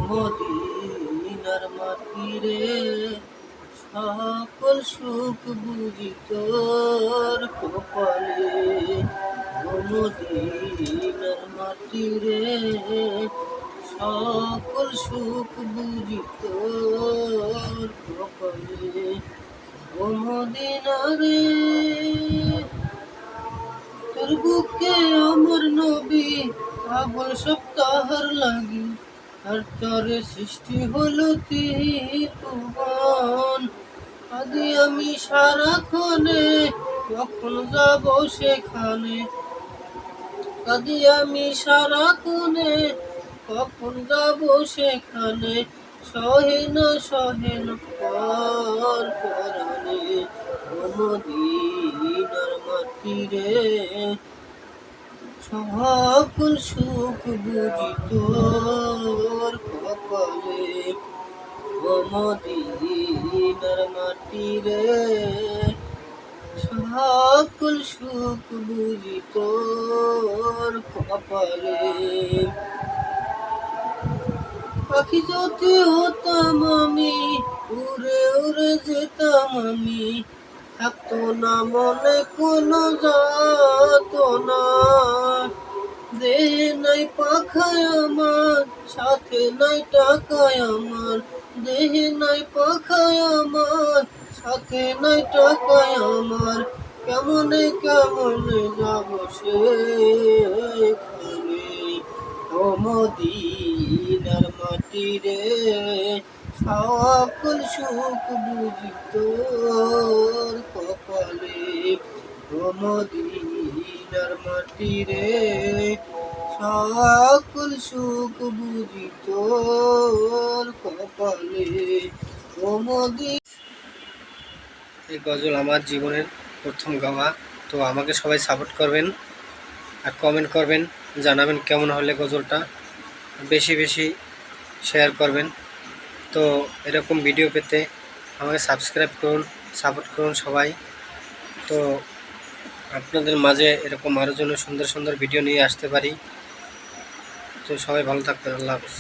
মদিনার মাটিরে সকল সুখ বুঝি তোর কপালে। মদিনার মাটিরে সকল সুখ বুঝি তোর কপালে। মদিনারে তোর বুকে আমার নবী আবল সপ্তাহর লাগি, আর তরে সৃষ্টি হলো তিরুবান। আদি আমি সারাক্ষণে কখন যাব সেখানে, আদি আমি সারাক্ষণে কখন যাব সেখানে। সহেন পর পরানে। মদিনার মাটিরে সকল সুখ বুঝি তোর কপালে। মদিনার মাটিরে সকল সুখ বুঝি তোর কপালে। পাখি যদি হতাম আমি, উড়ে উড়ে যেতাম আমি, থাকতো না মনে কোনো যাতনা। দেহে নাই পাখায় আমার, সাথে নাই টাকায় আমার, দেহে নাই পাখায় আমার, সাথে নাই টাকায় আমার। কেমনে কেমনে যাব সেখানে। মদিনার মাটিরে সকল সুখ বুঝি তোর কপালে। মদিনার মাটিরে সকল সুখ বুঝি তোর কপালে। এই গজল আমার জীবনের প্রথম গাওয়া। তো আমাকে সবাই সাপোর্ট করবেন আর কমেন্ট করবেন, জানাবেন কেমন হলে গজলটা, বেশি বেশি শেয়ার করবেন। তো এরকম ভিডিও পেতে আমাকে সাবস্ক্রাইব করুন, সাপোর্ট করুন সবাই। তো আপনাদের মাঝে এরকম আরও জন্য সুন্দর সুন্দর ভিডিও নিয়ে আসতে পারি। তো সবাই ভালো থাকবেন। আল্লাহ হাফেজ।